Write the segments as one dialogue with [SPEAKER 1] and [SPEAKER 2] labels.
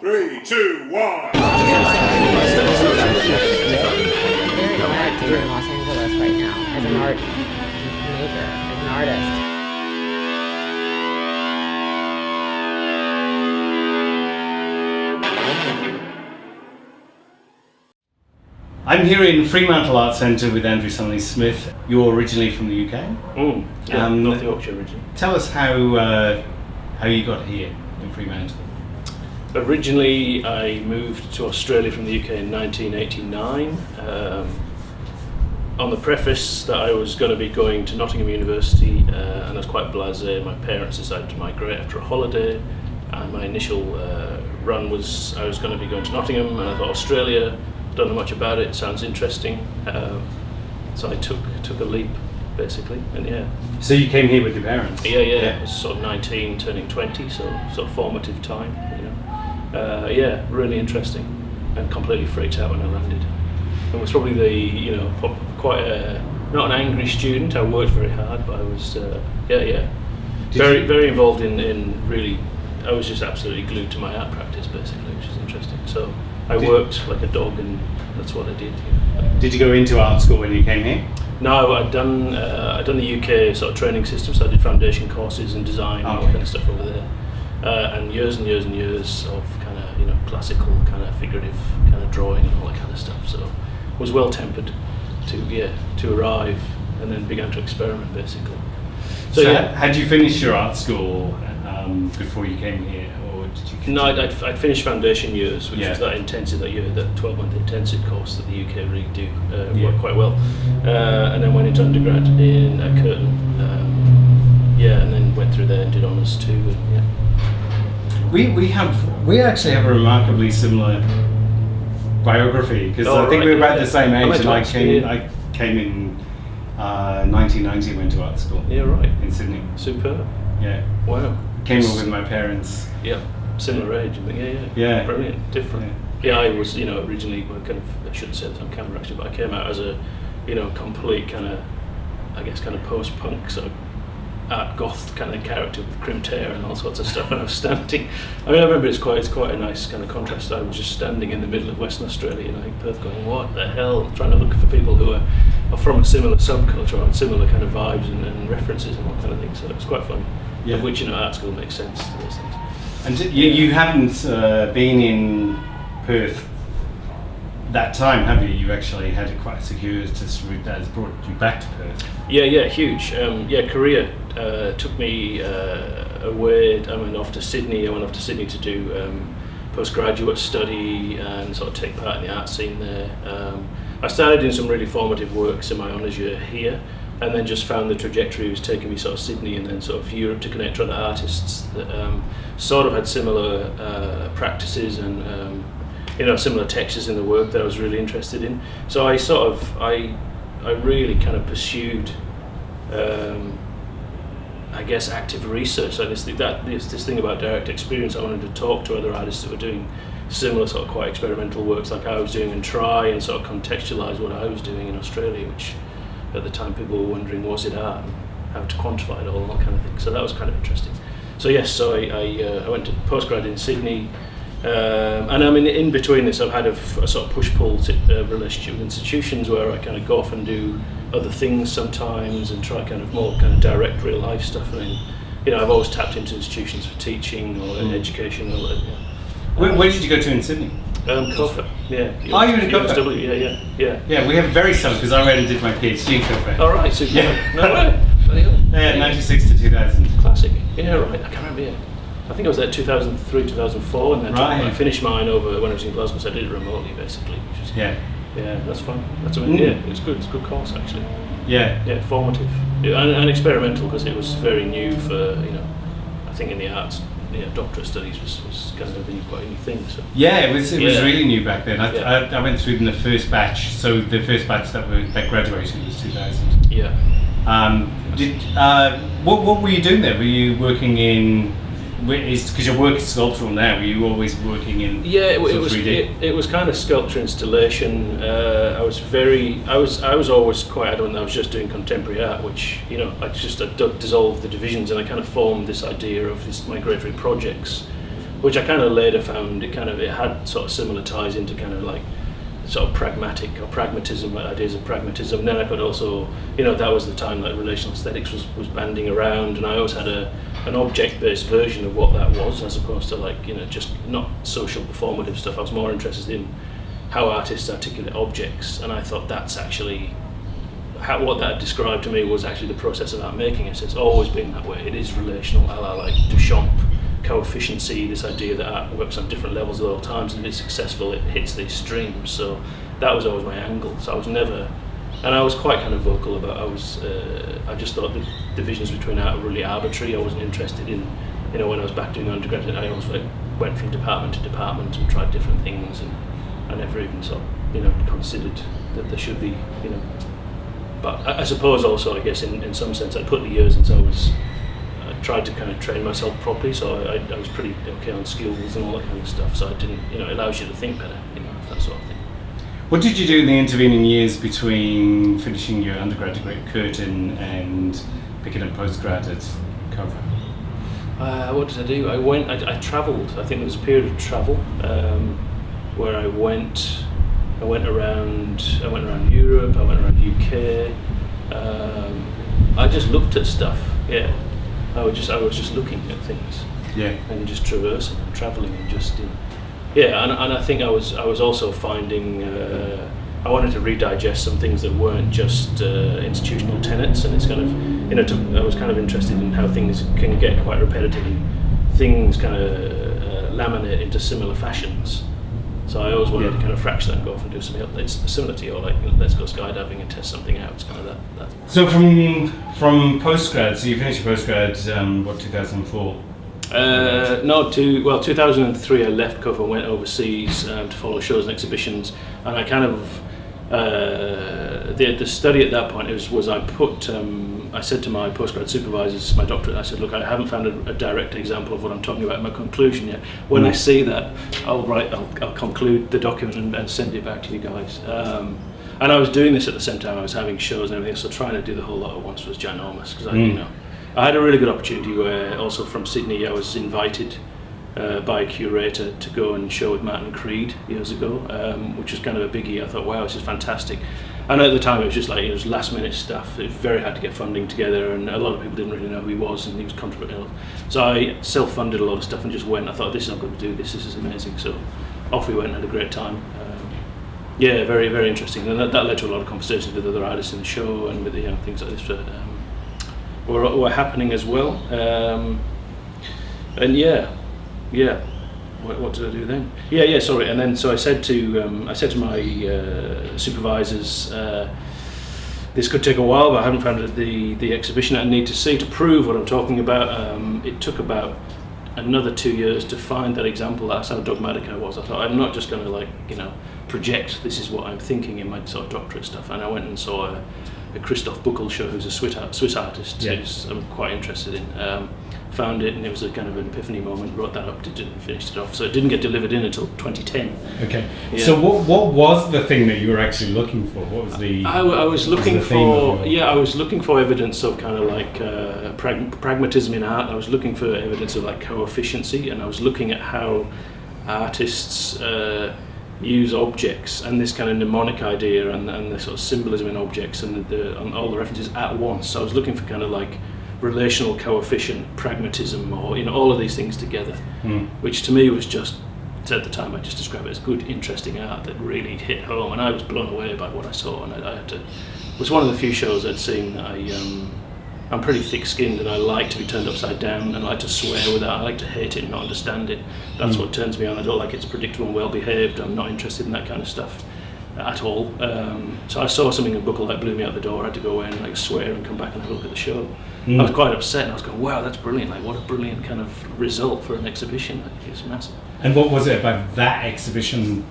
[SPEAKER 1] 3, 2, 1.
[SPEAKER 2] Very glad to be in Los Angeles right now as an art major, as an artist.
[SPEAKER 3] I'm here in Fremantle Arts Centre with Andrew Sunley Smith. You're originally from the UK.
[SPEAKER 4] North Yorkshire originally.
[SPEAKER 3] Tell us how you got here in Fremantle.
[SPEAKER 4] Originally, I moved to Australia from the UK in 1989 on the preface that I was going to be going to Nottingham University, and I was quite blasé. My parents decided to migrate after a holiday, and my initial run was I was going to be going to Nottingham, and I thought Australia, don't know much about it, sounds interesting, so I took a leap basically, and yeah.
[SPEAKER 3] So you came here with your parents?
[SPEAKER 4] Yeah. It was sort of 19, turning 20, so sort of formative time, you know. Yeah, really interesting, and completely freaked out when I landed. It was probably quite not an angry student. I worked very hard, but I was very involved in really. I was just absolutely glued to my art practice basically, which is interesting. So I worked like a dog, and that's what I did.
[SPEAKER 3] Did you go into art school when you came here?
[SPEAKER 4] No, I'd done the UK sort of training system, so I did foundation courses in design and all that kind of stuff over there, and years of kind of classical kind of figurative kind of drawing and all that kind of stuff. So was well tempered to arrive, and then began to experiment basically.
[SPEAKER 3] So had you finished your art school before you came here, or did you?
[SPEAKER 4] No, I'd finished foundation years, which was that 12-month intensive course that the UK really do work quite well, and then went into undergrad in Curtin, and then went through there and did honours too. And,
[SPEAKER 3] We actually have a remarkably similar biography, because I think we're about the same age, and I came in 1990, went to art school.
[SPEAKER 4] Yeah, right.
[SPEAKER 3] In Sydney.
[SPEAKER 4] Superb.
[SPEAKER 3] Yeah.
[SPEAKER 4] Wow.
[SPEAKER 3] Came up with my parents.
[SPEAKER 4] Yeah. Similar age. I think.
[SPEAKER 3] Yeah.
[SPEAKER 4] Brilliant. Different. Yeah. I was, originally I shouldn't say this on camera actually, but I came out as a, complete kind of post-punk sort of art goth kind of character with crimped hair and all sorts of stuff, and I was standing. I remember it's quite a nice kind of contrast. I was just standing in the middle of Western Australia, Perth, going, what the hell? Trying to look for people who are from a similar subculture and similar kind of vibes and references and all kind of things. So it was quite fun. Yeah. Of which art school makes sense to those things.
[SPEAKER 3] And you haven't been in Perth that time, have you? You actually had a quite circuitous route that has brought you back to Perth.
[SPEAKER 4] Yeah, huge. Korea took me away. I went off to Sydney. To do postgraduate study and sort of take part in the art scene there. I started doing some really formative works in my honours year here, and then just found the trajectory was taking me sort of Sydney and then sort of Europe to connect to other artists that sort of had similar practices and similar textures in the work that I was really interested in. So I really kind of pursued active research. Like this thing about direct experience. I wanted to talk to other artists that were doing similar sort of quite experimental works like I was doing, and try and sort of contextualise what I was doing in Australia, which at the time people were wondering, was it art, and how to quantify it all, and that kind of thing. So that was kind of interesting. So yes, I went to postgrad in Sydney, and I mean in between this I've had a sort of push-pull relationship with institutions where I kind of go off and do other things sometimes and try kind of more kind of direct real life stuff, and then I've always tapped into institutions for teaching or education.
[SPEAKER 3] Where did you go to in Sydney?
[SPEAKER 4] COFA, yeah.
[SPEAKER 3] Oh, you were in COFA?
[SPEAKER 4] Yeah.
[SPEAKER 3] Yeah, we have very similar, because I went and did my PhD in COFA.
[SPEAKER 4] All right, super.
[SPEAKER 3] Yeah.
[SPEAKER 4] No way.
[SPEAKER 3] Yeah, 96 to 2000.
[SPEAKER 4] Classic. Yeah, right. I can't remember. Yeah. I think I was there 2003, 2004, and then I finished mine over when I was in Glasgow, so I did it remotely basically. Which is, yeah, that's fun. That's it's good. It's a good course actually. Yeah, formative and experimental, because it was very new for I think in the arts. Doctorate studies was kind of quite a new thing. So.
[SPEAKER 3] Yeah, it was really new back then. I went through in the first batch. So the first batch that graduated was 2000.
[SPEAKER 4] Yeah.
[SPEAKER 3] What were you doing there? Were you working in? Because your work is sculptural now. Were you always working in?
[SPEAKER 4] Yeah, it was kind of sculpture installation. I was always quite adamant that I was just doing contemporary art, which I dissolved the divisions, and I kind of formed this idea of these migratory projects which I kind of later found it had sort of similar ties into kind of like sort of pragmatic or pragmatism, ideas of pragmatism. And then I could also, that was the time that relational aesthetics was banding around, and I always had an object-based version of what that was, as opposed to like, just not social performative stuff. I was more interested in how artists articulate objects, and I thought that's actually what that described to me was actually the process of art making. It's always been that way. It is relational, a la like Duchamp, coefficiency, this idea that art works on different levels at all times, and if it's successful it hits these streams. So that was always my angle. So I was never, and I was quite kind of vocal about, I just thought the divisions between art were really arbitrary. I wasn't interested in, when I was back doing undergraduate, I always went from department to department and tried different things, and I never even sort of, considered that there should be, but I suppose also, I guess in some sense I put the years in, so I tried to kind of train myself properly, so I was pretty okay on skills and all that kind of stuff, so I didn't, it allows you to think better, that sort of thing.
[SPEAKER 3] What did you do in the intervening years between finishing your undergraduate at Curtin and picking up postgrad at Cover?
[SPEAKER 4] What did I do? I travelled. I think there was a period of travel where I went around Europe, I went around UK. I just looked at stuff. Yeah, I was just looking at things.
[SPEAKER 3] Yeah,
[SPEAKER 4] and just traversing and travelling and just. Yeah, and I think I was also finding I wanted to redigest some things that weren't just institutional tenets, and it's kind of I was kind of interested in how things can get quite repetitive and things kind of laminate into similar fashions. So I always wanted to kind of fraction that and go off and do something else. It's similar to your let's go skydiving and test something out. It's kind of that.
[SPEAKER 3] So from postgrad, so you finished your postgrad 2004.
[SPEAKER 4] 2003 I left Cover and went overseas to follow shows and exhibitions, and I kind of the study at that point was I said to my postgrad supervisors, my doctorate, I said, look, I haven't found a direct example of what I'm talking about in my conclusion yet. When I see that, I'll conclude the document and send it back to you guys. And I was doing this at the same time I was having shows and everything, so trying to do the whole lot at once was ginormous, because I had a really good opportunity where also from Sydney I was invited by a curator to go and show with Martin Creed years ago, which was kind of a biggie. I thought, wow, this is fantastic. And at the time it was just like, it was last minute stuff. It was very hard to get funding together, and a lot of people didn't really know who he was, and he was controversial. So I self-funded a lot of stuff and just went. I thought, this is I'm going to do this is amazing. So off we went and had a great time. Yeah, very, very interesting. And that led to a lot of conversations with other artists in the show, and with things like this were happening as well. And yeah. What did I do then? Sorry. And then so I said to my supervisors, this could take a while, but I haven't found the exhibition I need to see to prove what I'm talking about. It took about another 2 years to find that example. That's how dogmatic I was. I thought, I'm not just going to project this is what I'm thinking in my sort of doctorate stuff. And I went and saw a Christoph Buckel show, who's a Swiss artist, who's I'm quite interested in. Found it, and it was a kind of an epiphany moment. Wrote that up, didn't finish it off, so it didn't get delivered in until 2010.
[SPEAKER 3] Okay. Yeah. So what was the thing that you were actually looking for? What was the? I was looking for
[SPEAKER 4] I was looking for evidence of kind of like pragmatism in art. I was looking for evidence of like coefficiency, and I was looking at how artists use objects and this kind of mnemonic idea and the sort of symbolism in objects and all the references at once. So I was looking for kind of like relational coefficient, pragmatism, or all of these things together, which to me was just, at the time I just described it as good, interesting art that really hit home, and I was blown away by what I saw. And I had to, it was one of the few shows I'd seen that I'm pretty thick-skinned, and I like to be turned upside down, and I like to swear with that. I like to hate it and not understand it. That's what turns me on. I don't like it's predictable and well-behaved. I'm not interested in that kind of stuff at all. So I saw something in Buckel that blew me out the door. I had to go in and swear and come back and have a look at the show. I was quite upset, and I was going, wow, that's brilliant. What a brilliant kind of result for an exhibition. It's massive.
[SPEAKER 3] And what was it about that exhibition?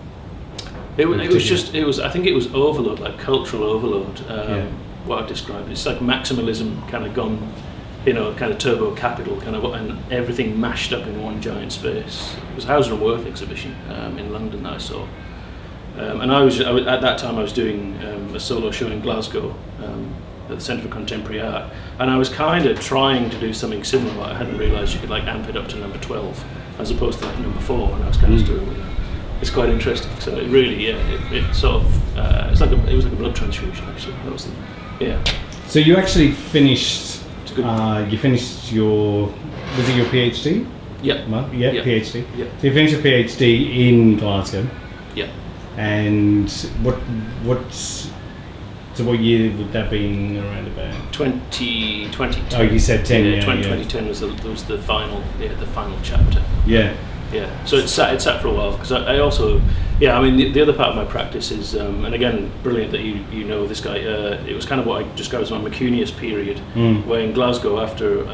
[SPEAKER 4] I think it was overload, like cultural overload. What I described, it's like maximalism kind of gone, kind of turbo capital kind of, and everything mashed up in one giant space. It was a Hauser and Wirth exhibition in London that I saw. And I was at that time I was doing a solo show in Glasgow at the Centre for Contemporary Art, and I was kind of trying to do something similar, but I hadn't realised you could amp it up to number 12. as opposed to like number 4 when I was kind of doing, you know. It's quite interesting. So it really, it sort of, it was like a blood transfusion actually. That was
[SPEAKER 3] So you actually finished, you finished your, was it your PhD?
[SPEAKER 4] Yeah.
[SPEAKER 3] PhD.
[SPEAKER 4] Yeah.
[SPEAKER 3] So you finished your PhD in Glasgow.
[SPEAKER 4] Yeah.
[SPEAKER 3] And so what year would that be around about?
[SPEAKER 4] 2010.
[SPEAKER 3] Oh, you said 10. Yeah,
[SPEAKER 4] 2010 was the final, the final chapter.
[SPEAKER 3] Yeah.
[SPEAKER 4] Yeah. So it sat for a while because I also, I mean the other part of my practice is, and again, brilliant that you know this guy. It was kind of what I described as my Macunius period, where in Glasgow after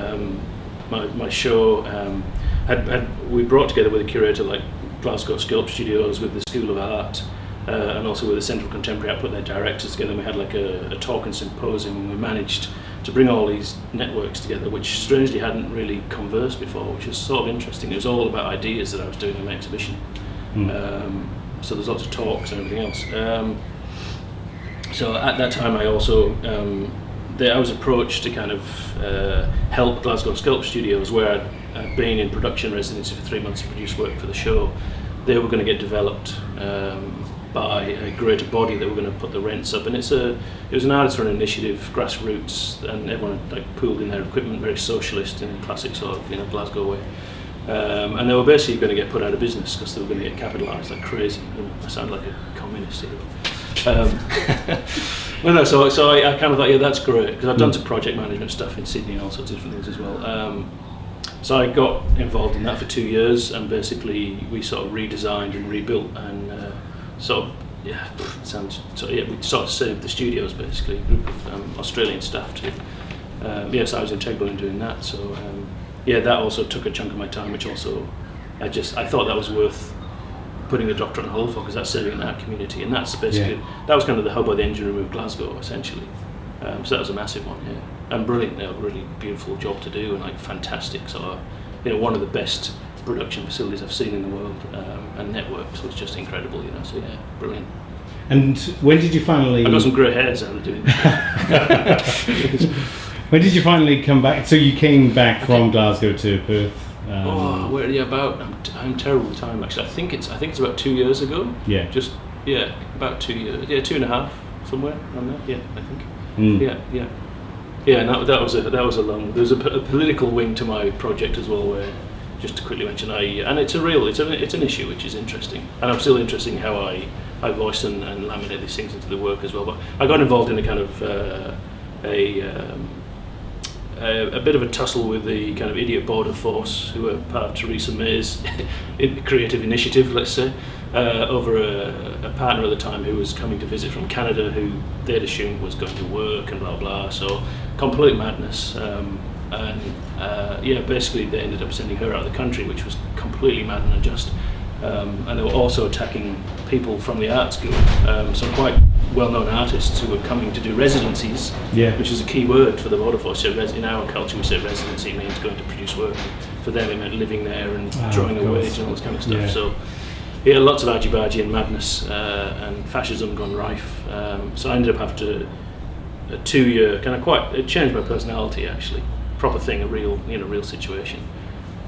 [SPEAKER 4] my show, we brought together with a curator like Glasgow Sculpt Studios with the School of Art. And also with the Centre for Contemporary Art, put their directors together, and we had like a talk and symposium, and we managed to bring all these networks together, which strangely hadn't really conversed before, which was sort of interesting. It was all about ideas that I was doing in my exhibition. So there's lots of talks and everything else. So at that time I also, I was approached to kind of help Glasgow Sculpt Studios, where I'd been in production residency for 3 months to produce work for the show. They were going to get developed by a greater body that were going to put the rents up, and it was an artist-run initiative, grassroots, and everyone like pooled in their equipment, very socialist in a classic sort of Glasgow way. And they were basically going to get put out of business because they were going to get capitalised like crazy. I sound like a communist here. So I kind of thought, that's great, because I've done some project management stuff in Sydney and all sorts of different things as well. So I got involved in that for 2 years, and basically we sort of redesigned and rebuilt, and we sort of saved the studios basically, a group of Australian staff too. So I was integral in doing that. So that also took a chunk of my time, which also I thought that was worth putting the doctor on hold for, because that's serving an art community, and that's basically that was kind of the hub of the engine room of Glasgow essentially. So that was a massive one, and brilliant, a really beautiful job to do, and like fantastic sort of, one of the best production facilities I've seen in the world, and networks was just incredible, so brilliant.
[SPEAKER 3] And when did you finally...
[SPEAKER 4] I got some grey hairs out of doing that.
[SPEAKER 3] When did you finally come back? So you came back from Glasgow to Perth?
[SPEAKER 4] I'm terrible with time actually. I think it's about 2 years ago.
[SPEAKER 3] Yeah.
[SPEAKER 4] About 2 years. 2.5, somewhere around there. I think. And that was a long. There's a political wing to my project as well, where, just to quickly mention, and it's an issue which is interesting, and I'm still interested in how I voice and laminate these things into the work as well. But I got involved in a kind of a bit of a tussle with the kind of idiot border force, who were part of Theresa May's creative initiative, let's say, over a partner at the time who was coming to visit from Canada, who they'd assumed was going to work and blah blah. So complete madness, basically they ended up sending her out of the country, which was completely mad and unjust. And they were also attacking people from the art school, some quite well-known artists who were coming to do residencies, which is a key word for the border force. So in our culture we say residency means going to produce work. For them it meant living there and drawing a wage and all this kind of stuff. So lots of argy-bargy and madness, and fascism gone rife. So I ended up after a 2-year it changed my personality actually, proper thing, a real situation.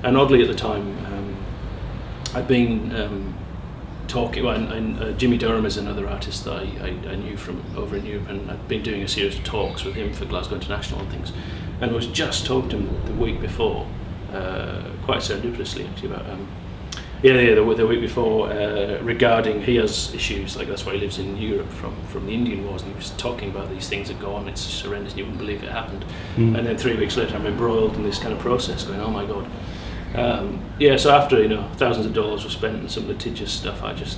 [SPEAKER 4] And oddly at the time, I'd been talking, and Jimmy Durham is another artist that I knew from over in Europe, and I'd been doing a series of talks with him for Glasgow International and things, and I was just talking to him the week before, quite serendipitously actually, about the week before, regarding, he has issues, like that's why he lives in Europe from the Indian Wars, and he was talking about these things that go on, it's just horrendous, you wouldn't believe it happened. And then 3 weeks later I'm embroiled in this kind of process, going, oh my god. So after thousands of dollars were spent on some litigious stuff, I just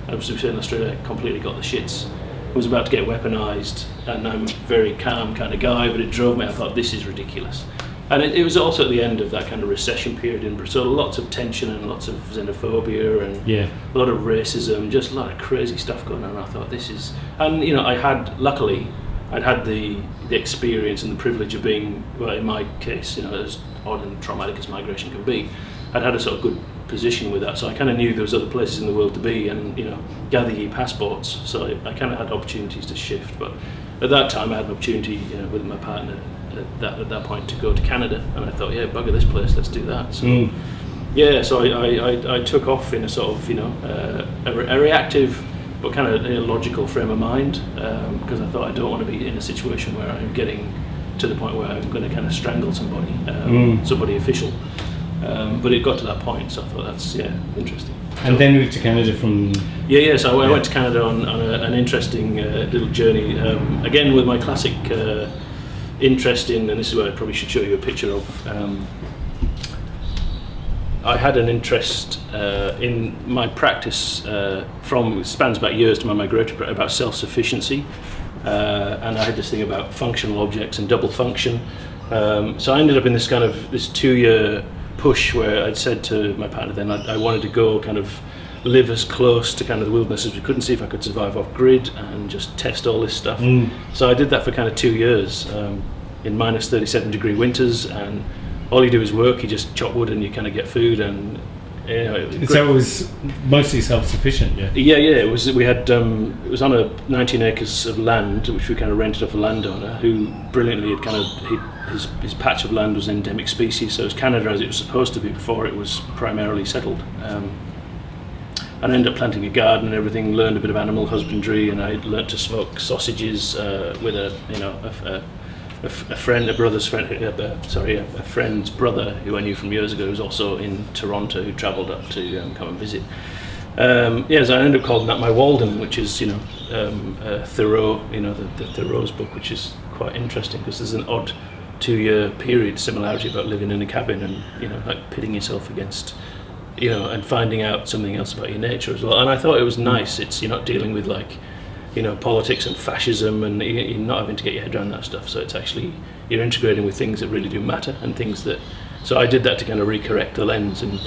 [SPEAKER 4] I was in Australia, I completely got the shits. I was about to get weaponised, and I'm a very calm kind of guy, but it drove me. I thought, this is ridiculous. And it was also at the end of that kind of recession period in Brazil, so lots of tension and lots of xenophobia and a lot of racism, just a lot of crazy stuff going on. And I thought, this is, and I'd had the experience and the privilege of being, well, in my case, as odd and traumatic as migration can be, I'd had a sort of good position with that, so I kind of knew there was other places in the world to be, and gather ye passports. So I kind of had opportunities to shift. But at that time, I had an opportunity with my partner at that point to go to Canada, and I thought, bugger this place, let's do that. So Yeah, so I took off in a sort of, a reactive but kind of logical frame of mind, because I thought I don't want to be in a situation where I'm getting to the point where I'm going to kind of strangle somebody, somebody official. But it got to that point, so I thought that's interesting.
[SPEAKER 3] And then moved to Canada from...
[SPEAKER 4] Yeah, so I went to Canada on an interesting little journey, again with my classic interest in, and this is where I probably should show you a picture of, I had an interest in my practice spans back years to my migratory, about self-sufficiency, and I had this thing about functional objects and double function. So I ended up in this 2-year push where I'd said to my partner then I wanted to go kind of live as close to kind of the wilderness as we could and see if I could survive off grid and just test all this stuff. So I did that for kind of 2 years in minus 37 degree winters, and all you do is work, you just chop wood and you kind of get food, and
[SPEAKER 3] so it was mostly self-sufficient.
[SPEAKER 4] It was. We had it was on a 19 acres of land which we kind of rented off a landowner who brilliantly had kind of his patch of land was endemic species, so it was Canada as it was supposed to be before it was primarily settled. And I ended up planting a garden and everything, learned a bit of animal husbandry, and I learnt to smoke sausages with a friend's brother who I knew from years ago, who was also in Toronto, who travelled up to come and visit. So I ended up calling that my Walden, which is Thoreau, the Thoreau's book, which is quite interesting because there's an odd 2-year period similarity about living in a cabin and like pitting yourself against and finding out something else about your nature as well. And I thought it was nice. You're not dealing with like politics and fascism, and you're not having to get your head around that stuff. So it's actually you're integrating with things that really do matter and things that. So I did that to kind of recorrect the lens and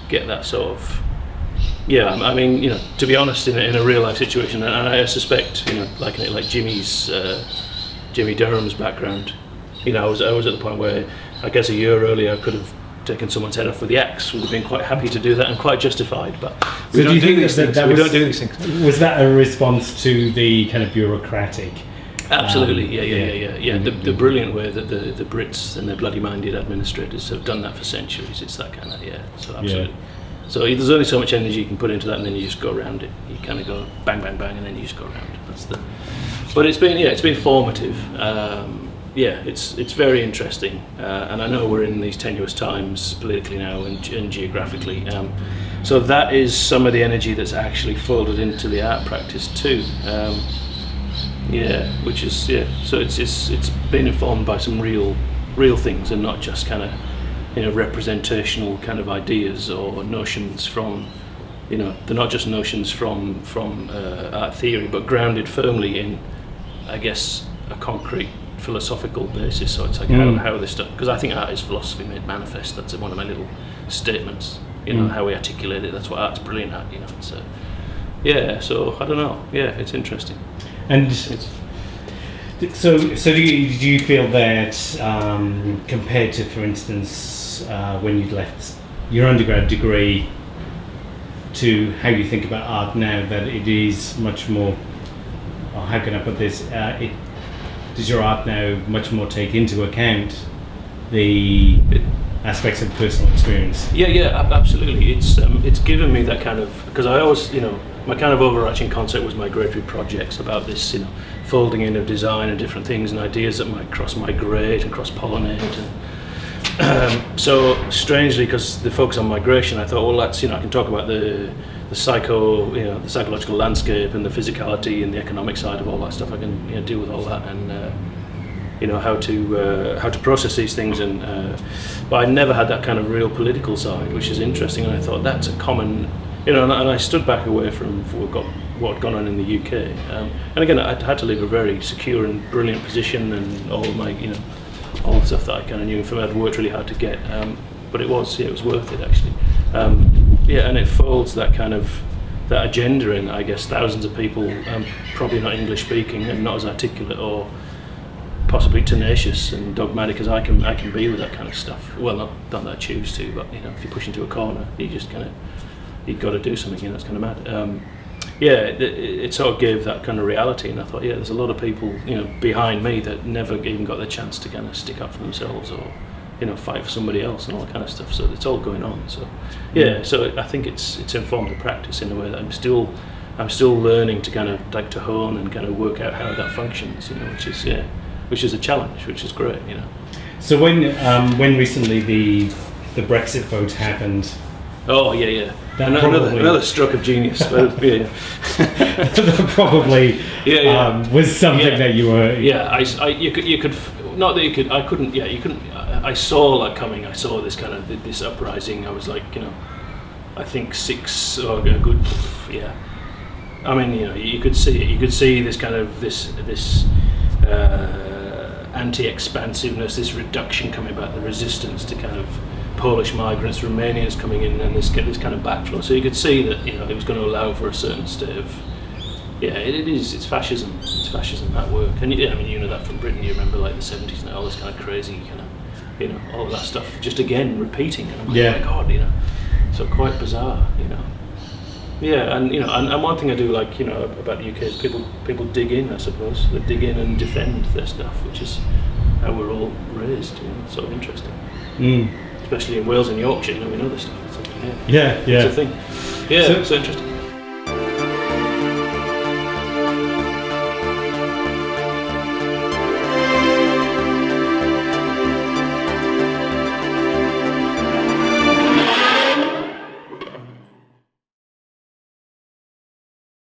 [SPEAKER 4] get that sort of. Yeah, I mean, to be honest, in a real life situation, and I suspect, like Jimmy Durham's background, I was at the point where I guess a year earlier I could have taken someone's head off with the axe, would have been quite happy to do that and quite justified, but we don't do these things. We don't do these things.
[SPEAKER 3] Was that a response to the kind of bureaucratic?
[SPEAKER 4] Absolutely, yeah. The brilliant way that the Brits and their bloody minded administrators have done that for centuries. It's that kind of So absolutely. Yeah. So there's only so much energy you can put into that, and then you just go around it. You kind of go bang, bang, bang, and then you just go around it. But it's been formative. It's very interesting, and I know we're in these tenuous times politically now and geographically. So that is some of the energy that's actually folded into the art practice too. Which is So it's been informed by some real things, and not just kind of representational kind of ideas or notions from. They're not just notions from art theory, but grounded firmly in, I guess, a concrete philosophical basis. So it's like how this stuff, because I think art is philosophy made manifest. That's one of my little statements. How we articulate it. That's what art's brilliant at. It's so I don't know. It's interesting.
[SPEAKER 3] And so do you feel that compared to, for instance, when you'd left your undergrad degree, to how you think about art now, that it is much more, or how can I put this, does your art now much more take into account the aspects of personal experience?
[SPEAKER 4] Yeah, absolutely. It's given me that kind of, because I always, my kind of overarching concept was migratory projects, about this, folding in of design and different things and ideas that might cross-migrate and cross-pollinate. And so strangely, because the focus on migration, I thought, well, that's, I can talk about the psychological landscape and the physicality and the economic side of all that stuff. I can deal with all that, and how to process these things. And but I never had that kind of real political side, which is interesting. And I thought that's a common, and I stood back away from what had gone on in the UK. And again, I had to leave a very secure and brilliant position, and all of my all the stuff that I kind of knew from I'd worked really hard to get. But it was worth it actually. And it folds that kind of that agenda in, I guess, thousands of people, probably not English speaking and not as articulate or possibly tenacious and dogmatic as I can be with that kind of stuff. Well, not that I choose to, but if you push into a corner, you've got to do something. That's kind of mad. It sort of gave that kind of reality, and I thought, there's a lot of people behind me that never even got the chance to kind of stick up for themselves or fight for somebody else and all that kind of stuff. So it's all going on. So so I think it's informed the practice in a way that I'm still learning to kind of like to hone and kind of work out how that functions, which is a challenge, which is great,
[SPEAKER 3] So when recently the Brexit vote happened.
[SPEAKER 4] Oh yeah.
[SPEAKER 3] That
[SPEAKER 4] another stroke of genius. But, yeah.
[SPEAKER 3] That probably was something that you were.
[SPEAKER 4] Yeah, you could not that you could. I couldn't. Yeah, you couldn't. I saw that coming. I saw this kind of this uprising. I was like, I think 6 or a good. Yeah. I mean, you could see it. You could see this kind of this anti-expansiveness, this reduction coming back, the resistance to kind of Polish migrants, Romanians coming in, and this kind of backflow. So you could see that it was going to allow for a certain state of it's fascism. It's fascism at work. And I mean, that from Britain. You remember like the 70s and all this kind of crazy kind of all of that stuff just again repeating. And I'm like, oh my God, so quite bizarre, Yeah, and one thing I do like, about the UK is people dig in, I suppose. They dig in and defend their stuff, which is how we're all raised. It's sort of interesting. Especially in Wales and Yorkshire, we know this stuff. It's like,
[SPEAKER 3] it's
[SPEAKER 4] a thing. Yeah, so interesting.